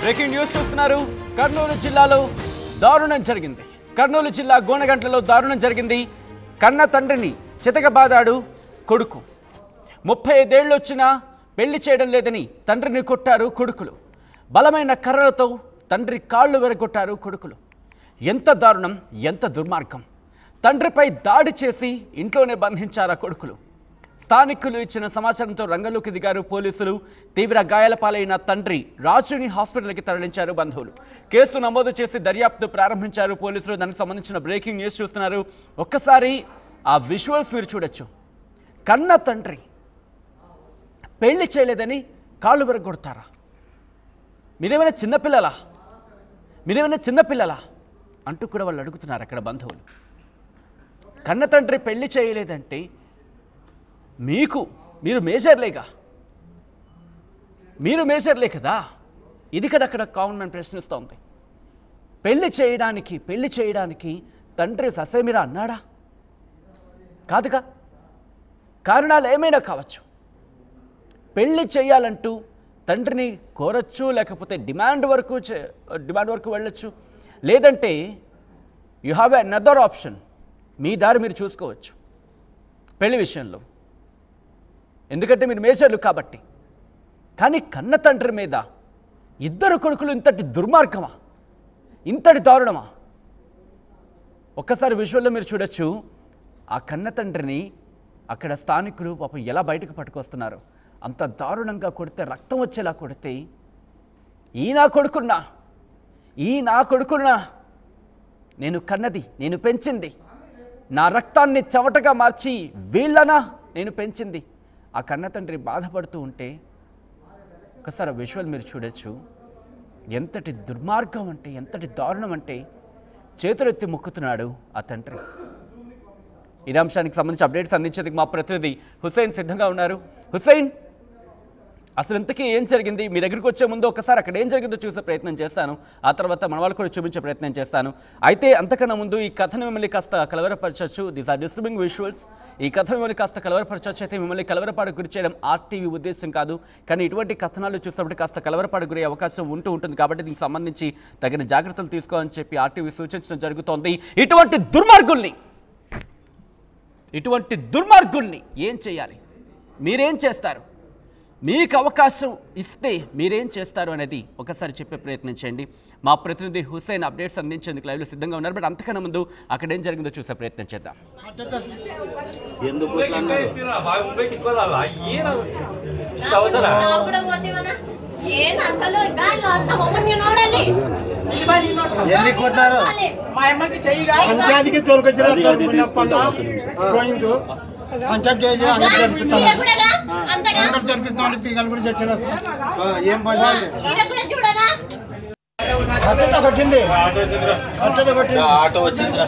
Breaking news చూస్తున్నారు. కర్నూలు జిల్లాలో దారుణం జరిగింది. కర్నూలు జిల్లా గోనగంటలో దారుణం జరిగింది. కన్న తండ్రిని చితకబాదాడు కొడుకు. 35 ఏళ్ళు వచ్చినా పెళ్లి చేయడం లేదని తండ్రిని కొట్టారు కొడుకులు. బలమైన కర్రలతో తండ్రి కాళ్ళు విరగొట్టారు కొడుకులు. ఎంత దారుణం, ఎంత దుర్మార్గం! తండ్రిపై దాడి చేసి ఇంట్లోనే బంధించారు కొడుకులు. స్థానికులు ఇచ్చిన సమాచారంతో రంగంలోకి దిగారు పోలీసులు. తీవ్ర గాయాల పాలైన తండ్రి రాజుని హాస్పిటల్కి తరలించారు బంధువులు. కేసు నమోదు చేసి దర్యాప్తు ప్రారంభించారు పోలీసులు. దానికి సంబంధించిన బ్రేకింగ్ న్యూస్ చూస్తున్నారు. ఒక్కసారి ఆ విజువల్స్ మీరు చూడొచ్చు. కన్న తండ్రి పెళ్లి చేయలేదని కాళ్ళు విరగొడతారా? మీరేమైనా చిన్నపిల్లలా అంటూ కూడా వాళ్ళు అడుగుతున్నారు అక్కడ బంధువులు. కన్న తండ్రి పెళ్లి చేయలేదంటే మీరు మేజర్లే కదా. ఇది కదా అక్కడ కామన్ ప్రశ్నిస్తోంది. పెళ్లి చేయడానికి తండ్రి ససేమిరా అన్నాడా? కాదుగా. కారణాలు ఏమైనా కావచ్చు. పెళ్లి చేయాలంటూ తండ్రిని కోరచ్చు, లేకపోతే డిమాండ్ వరకు వెళ్ళొచ్చు, లేదంటే యు హ్యావ్ అనదర్ ఆప్షన్. మీ దారి మీరు చూసుకోవచ్చు పెళ్లి విషయంలో, ఎందుకంటే మీరు మేజర్లు కాబట్టి. కానీ కన్న తండ్రి మీద ఇద్దరు కొడుకులు ఇంతటి దుర్మార్గమా, ఇంతటి దారుణమా? ఒక్కసారి విజువల్లో మీరు చూడొచ్చు. ఆ కన్న తండ్రిని అక్కడ స్థానికులు పాపం ఎలా బయటకు పట్టుకొస్తున్నారు. అంత దారుణంగా కొడితే, రక్తం వచ్చేలా కొడితే, ఈ నా కొడుకున్నా నేను కన్నది, నేను పెంచింది, నా రక్తాన్ని చెమటగా మార్చి వీళ్ళనా నేను పెంచింది. ఆ కన్న తండ్రి బాధపడుతూ ఉంటే ఒకసారి విజువల్ మీరు చూడొచ్చు. ఎంతటి దుర్మార్గం అంటే, ఎంతటి దారుణం అంటే, చేతులెత్తి మొక్కుతున్నాడు ఆ తండ్రి. ఇదే అంశానికి సంబంధించి అప్డేట్స్ అందించేందుకు మా ప్రతినిధి హుస్సేన్ సిద్ధంగా ఉన్నారు. హుస్సేన్, అసలు ఇంతకీ ఏం జరిగింది? మీ దగ్గరికి వచ్చే ముందు ఒకసారి అక్కడ ఏం జరిగిందో చూసే ప్రయత్నం చేస్తాను, ఆ తర్వాత మన వాళ్ళు కూడా చూపించే ప్రయత్నం చేస్తాను. అయితే అంతకన్నా ముందు ఈ కథను మిమ్మల్ని కాస్త కలవరపరచవచ్చు. These are disturbing visuals. ఈ కథ మిమ్మల్ని కాస్త కలవరపరచవచ్చు. అయితే మిమ్మల్ని కలవరపాటు గురి చేయడం ఆర్టీవీ ఉద్దేశం కాదు. కానీ ఇటువంటి కథనాలు చూసినప్పుడు కాస్త కలవరపాటు గురయ్యే అవకాశం ఉంటుంది. కాబట్టి దీనికి సంబంధించి తగిన జాగ్రత్తలు తీసుకోవాలని చెప్పి ఆర్టీవీ సూచించడం జరుగుతోంది. ఇటువంటి దుర్మార్గుల్ని ఏం చేయాలి? మీరేం చేస్తారు? మీకు అవకాశం ఇస్తే మీరేం చేస్తారు అనేది ఒకసారి చెప్పే ప్రయత్నం చేయండి. మా ప్రతినిధి హుస్సేన్ అప్డేట్స్ అందించేందుకు లైవ్లో సిద్ధంగా ఉన్నారు. బట్ అంతకన్నా ముందు అక్కడ ఏం జరిగిందో చూసే ప్రయత్నం చేద్దాం. జరిపిస్తామండి. పీకలు కూడా చెట్టు ఏం పని కొట్టింది, ఆటో వచ్చింది.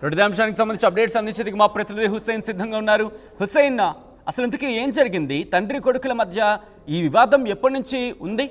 రెండో అంశానికి సంబంధించి అప్డేట్స్ అందించేందుకు మా ప్రతినిధి హుస్సేన్ సిద్ధంగా ఉన్నారు. హుస్సేన్, అసలు ఇంతకీ ఏం జరిగింది? తండ్రి కొడుకుల మధ్య ఈ వివాదం ఎప్పటి నుంచి ఉంది?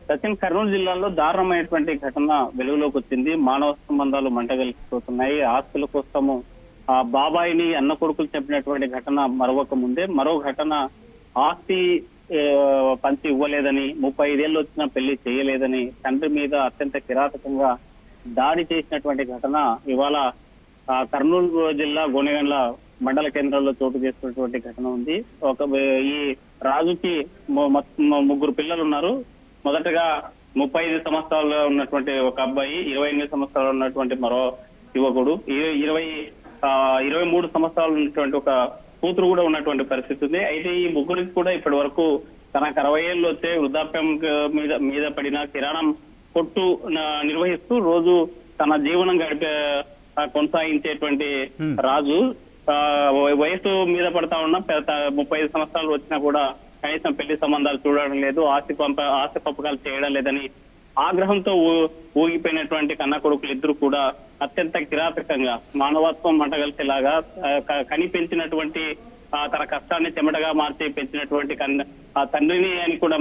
సచిన్, కర్నూలు జిల్లాలో దారుణమైనటువంటి ఘటన వెలుగులోకి వచ్చింది. మానవ సంబంధాలు మంటగలిసిపోతున్నాయి. ఆస్తుల కోసము ఆ బాబాయిని అన్న కొడుకులు చెప్పినటువంటి ఘటన మరొక ముందే మరో ఘటన, ఆస్తి పంచి ఇవ్వలేదని, 35 ఏళ్ళు వచ్చినా పెళ్లి చేయలేదని తండ్రి మీద అత్యంత కిరాతకంగా దాడి చేసినటువంటి ఘటన ఇవాళ కర్నూలు జిల్లా గోనెగండ్ల మండల కేంద్రంలో చోటు చేసుకున్నటువంటి ఘటన ఉంది. ఈ రాజుకి 3 పిల్లలు ఉన్నారు. మొదటగా 35 సంవత్సరాలు ఉన్నటువంటి ఒక అబ్బాయి, 28 సంవత్సరాలు ఉన్నటువంటి మరో యువకుడు, 23 సంవత్సరాలు ఉన్నటువంటి ఒక కూతురు కూడా ఉన్నటువంటి పరిస్థితి ఉంది. అయితే ఈ ముగ్గురికి కూడా ఇప్పటి వరకు తనకు 60 ఏళ్ళు వచ్చే వృద్ధాప్యం మీద పడిన కిరాణం కొట్టు నిర్వహిస్తూ రోజు తన జీవనం కొనసాగించేటువంటి రాజు వయసు మీద పడతా ఉన్న 35 సంవత్సరాలు వచ్చినా కూడా కనీసం పెళ్లి సంబంధాలు చూడడం లేదు, ఆస్తి పంపకాలు చేయడం లేదని ఆగ్రహంతో ఊగిపోయినటువంటి కన్న కొడుకులు ఇద్దరు కూడా అత్యంత కిరాతకంగా మానవత్వం మంటగలిసేలాగా కని పెంచినటువంటి తన కష్టాన్ని చెమటగా మార్చి పెంచినటువంటి తండ్రిని అని కూడా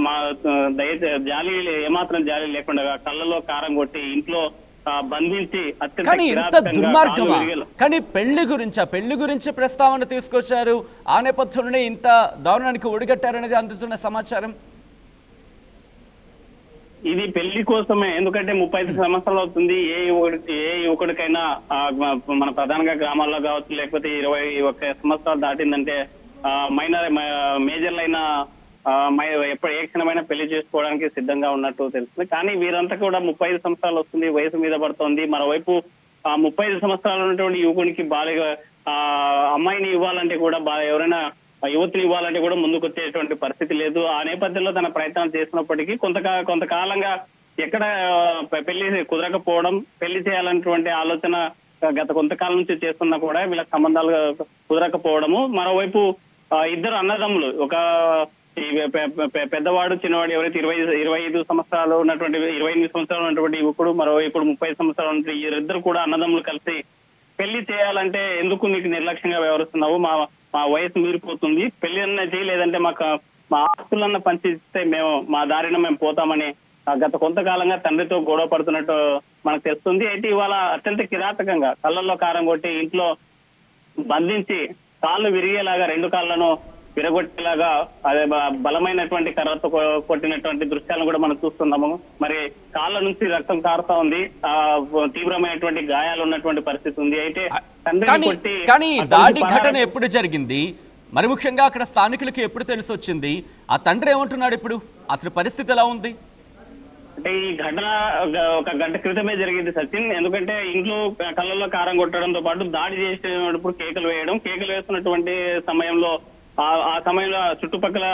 జాలి ఏమాత్రం జాలి లేకుండా కళ్ళలో కారం కొట్టి ఇంట్లో బంధించి కానీ ఇంత దుర్మార్గమా? కానీ పెళ్లి గురించి ప్రస్తావన తీసుకొచ్చారు. ఆ నేపథ్యంలోనే ఇంత దారుణానికి ఒడిగట్టారనేది అందుతున్న సమాచారం. ఇది పెళ్లి కోసమే, ఎందుకంటే 35 సంవత్సరాలు అవుతుంది. ఏ యువకుడికైనా మన ప్రధానంగా గ్రామాల్లో కావచ్చు, లేకపోతే 21 సంవత్సరాలు దాటిందంటే మేజర్లైన ఎప్పుడు ఏ క్షణమైనా పెళ్లి చేసుకోవడానికి సిద్ధంగా ఉన్నట్టు తెలుస్తుంది. కానీ వీరంతా కూడా 35 సంవత్సరాలు వస్తుంది, వయసు మీద పడుతోంది. మరోవైపు 35 సంవత్సరాలు ఉన్నటువంటి యువకునికి అమ్మాయిని ఇవ్వాలంటే కూడా ఎవరైనా యువతిని ఇవ్వాలంటే కూడా ముందుకు వచ్చేటువంటి పరిస్థితి లేదు. ఆ నేపథ్యంలో తన ప్రయత్నాలు చేసినప్పటికీ కొంతకాలంగా ఎక్కడ పెళ్లి కుదరకపోవడం, పెళ్లి చేయాలన్నటువంటి ఆలోచన గత కొంతకాలం నుంచి చేస్తున్నా కూడా వీళ్ళ సంబంధాలు కుదరకపోవడము. మరోవైపు ఇద్దరు అన్నదమ్ములు, ఒక పెద్దవాడు చిన్నవాడు, ఎవరైతే 25 సంవత్సరాలు ఉన్నటువంటి 28 సంవత్సరాలు ఉన్నటువంటి యువకుడు, మరోవైపు 30 సంవత్సరాలు ఉన్నటువంటి ఇద్దరు కూడా అన్నదమ్ములు కలిసి పెళ్లి చేయాలంటే ఎందుకు నీకు నిర్లక్ష్యంగా వ్యవహరిస్తున్నావు, మా వయసు మీరిపోతుంది, పెళ్లి అన్న చేయలేదంటే మా ఆస్తులన్న పంచిస్తే మా దారిన మేము పోతామని గత కొంతకాలంగా తండ్రితో గొడవ పడుతున్నట్టు మనకు తెలుస్తుంది. అయితే ఇవాళ అత్యంత కిరాతకంగా కళ్ళల్లో కారం కొట్టి ఇంట్లో బంధించి కాళ్ళు విరిగేలాగా 2 కాళ్ళను విరగొట్టేలాగా అదే బలమైనటువంటి కర్రతో కొట్టినటువంటి దృశ్యాలను కూడా మనం చూస్తున్నాము. మరి కాళ్ళ నుంచి రక్తం కారుతా ఉంది, తీవ్రమైనటువంటి గాయాలు ఉన్నటువంటి పరిస్థితి ఉంది. అయితే కానీ దాడి ఘటన ఎప్పుడు జరిగింది, మరి ముఖ్యంగా అక్కడ స్థానికులకు ఎప్పుడు తెలిసి వచ్చింది, ఆ తండ్రి ఏమంటున్నాడు ఇప్పుడు, అసలు పరిస్థితి ఎలా ఉంది? అంటే ఈ ఘటన ఒక గంట క్రితమే జరిగింది సచిన్. ఎందుకంటే ఇంట్లో కళ్ళల్లో కారం కొట్టడంతో పాటు దాడి చేసేటప్పుడు కేకలు వేస్తున్నటువంటి సమయంలో ఆ సమయంలో చుట్టుపక్కల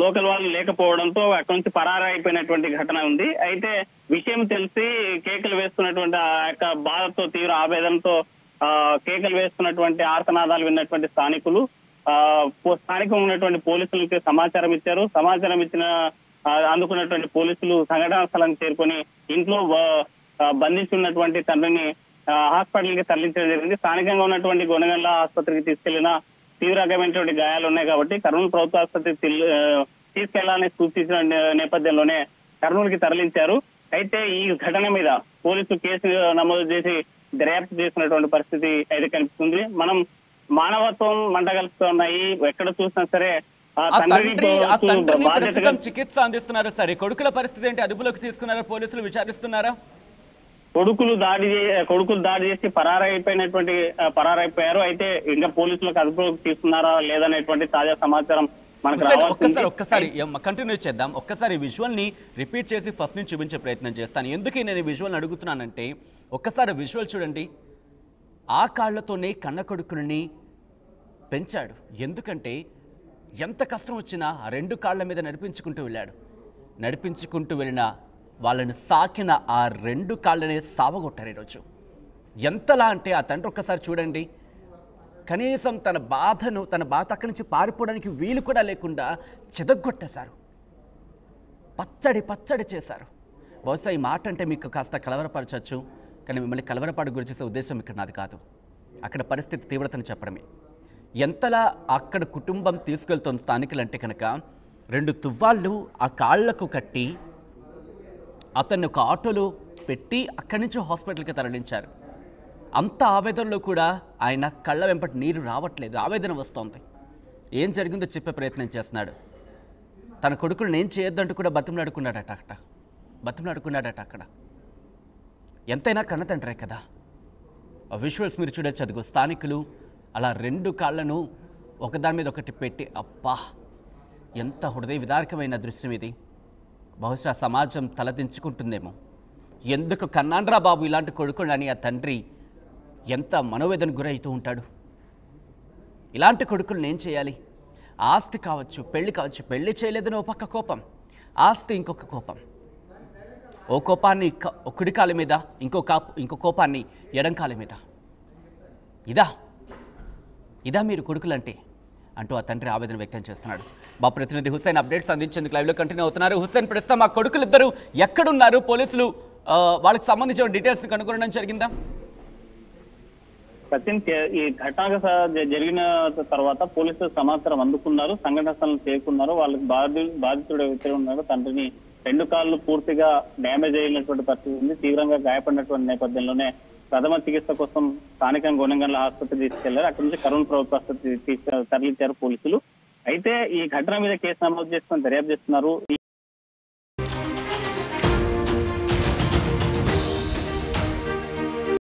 లోకల్ వాళ్ళు లేకపోవడంతో అక్కడి నుంచి పరారైపోయినటువంటి ఘటన ఉంది. అయితే విషయం తెలిసి కేకలు వేస్తున్నటువంటి ఆ యొక్క బాధతో, తీవ్ర ఆవేదనతో కేకలు వేస్తున్నటువంటి ఆర్తనాదాలు విన్నటువంటి స్థానికులు స్థానికంగా ఉన్నటువంటి పోలీసులకి సమాచారం ఇచ్చారు. సమాచారం అందుకున్నటువంటి పోలీసులు సంఘటనా స్థలానికి చేరుకొని ఇంట్లో బంధించి ఉన్నటువంటి తండ్రిని హాస్పిటల్ కి తరలించడం జరిగింది. స్థానికంగా ఉన్నటువంటి గొనగండ్ల ఆసుపత్రికి తీసుకెళ్లిన తీవ్రమైనటువంటి గాయాలు ఉన్నాయి కాబట్టి కర్నూలు ప్రభుత్వ ఆసుపత్రికి తీసుకెళ్లాలని సూచించిన నేపథ్యంలోనే కర్నూలుకి తరలించారు. అయితే ఈ ఘటన మీద పోలీసులు కేసు నమోదు చేసి దర్యాప్తు చేసినటువంటి పరిస్థితి అయితే కనిపిస్తుంది. మనం మానవత్వం మంటగలుస్తున్నాయి, ఎక్కడ చూసినా సరే చికిత్స అందిస్తున్నారు. సరే, కొడుకుల పరిస్థితి ఏంటి, అదుపులోకి తీసుకున్నారా పోలీసులు, విచారిస్తున్నారా? కొడుకులు దాడి చేసి పరారైపోయారు. అయితే ఇంకా పోలీసులకు అదుపులోకి తీసుకున్నారా లేదనేటువంటి తాజా సమాచారం మనకు ఒక్కసారి కంటిన్యూ చేద్దాం. ఒక్కసారి విజువల్ ని రిపీట్ చేసి ఫస్ట్ నుంచి చూపించే ప్రయత్నం చేస్తాను. ఎందుకు నేను విజువల్ అడుగుతున్నానంటే, ఒక్కసారి విజువల్ చూడండి. ఆ కాళ్లతోనే కన్న కొడుకుని పెంచాడు. ఎందుకంటే ఎంత కష్టం వచ్చినా 2 కాళ్ల మీద నడిపించుకుంటూ వెళ్ళిన వాళ్ళని సాకిన ఆ 2 కాళ్ళనే సావగొట్టారు ఈరోజు. ఎంతలా అంటే ఆ తండ్రి ఒక్కసారి చూడండి, కనీసం తన బాధ అక్కడి నుంచి పారిపోవడానికి వీలు కూడా లేకుండా చెదగొట్టేశారు, పచ్చడి చేశారు. బహుశా ఈ మాట అంటే మీకు కాస్త కలవరపరచచ్చు, కానీ మిమ్మల్ని కలవరపాటు గురి చేసే ఉద్దేశం ఇక్కడ నాది కాదు. అక్కడ పరిస్థితి తీవ్రతను చెప్పడమే. ఎంతలా అక్కడ కుటుంబం తీసుకెళ్తున్న స్థానికులంటే కనుక 2 తువ్వాళ్ళు ఆ కాళ్లకు కట్టి అతన్ని ఒక ఆటోలో పెట్టి అక్కడి నుంచి హాస్పిటల్కి తరలించారు. అంత ఆవేదనలో కూడా ఆయన కళ్ళ వెంపటి నీరు రావట్లేదు, ఆవేదన వస్తోంది. ఏం జరిగిందో చెప్పే ప్రయత్నం చేస్తున్నాడు. తన కొడుకులు నేను చేయొద్దంటూ కూడా బతిమలాడుకున్నాడట అక్కడ. ఎంతైనా కన్నతండ్రే కదా. ఆ విజువల్స్ మీరు చూడొచ్చు. అదిగో స్థానికులు అలా 2 కాళ్ళను ఒకదాని మీద ఒకటి పెట్టి, అబ్బా ఎంత హృదయ విదారకమైన దృశ్యం ఇది. బహుశా సమాజం తలదించుకుంటుందేమో, ఎందుకు కన్నాండ్రా బాబు ఇలాంటి కొడుకులని ఆ తండ్రి ఎంత మనోవేదన గురవుతూ ఉంటాడు. ఇలాంటి కొడుకులు నేను చేయాలి. ఆస్తి కావచ్చు, పెళ్లి కావచ్చు, పెళ్లి చేయలేదని ఓ పక్క కోపం, ఆస్తి ఇంకొక కోపం. ఓ కోపాన్ని కుడి కాళ్ళ మీద, ఇంకో కోపాన్ని ఎడం కాళ్ళ మీద. ఇదా మీరు కొడుకులంటే? అంటూ ఆ తండ్రి ఆవేదన వ్యక్తం చేస్తున్నాడు. మా ప్రతినిధి హుస్సేన్ అప్డేట్స్ అందించేందుకు లైవ్లో కంటిన్యూ అవుతున్నారు. హుస్సేన్, ప్రస్తుతం మా కొడుకులిద్దరూ ఎక్కడున్నారు? పోలీసులు వాళ్ళకి సంబంధించిన డీటెయిల్స్ కనుగొనడం జరిగిందా? సచిన్, ఈ ఘటన జరిగిన తర్వాత పోలీసులు సమాచారం అందుకున్నారు, సంఘటన స్థలం చేరుకున్నారు. వాళ్ళకి బాధితుడు ఎవరైతే ఉన్నారో తండ్రిని 2 కాళ్ళు పూర్తిగా డ్యామేజ్ అయినటువంటి పరిస్థితి ఉంది. తీవ్రంగా గాయపడినటువంటి నేపథ్యంలోనే ప్రథమ చికిత్స కోసం స్థానికంగా గోనెగండ్ల ఆసుపత్రి తీసుకెళ్లారు. అక్కడి నుంచి కరుణ్ ప్రభుత్వ ఆసుపత్రి తరలించారు పోలీసులు. అయితే ఈ ఘటన మీద కేసు నమోదు చేసుకుని దర్యాప్తు చేస్తున్నారు.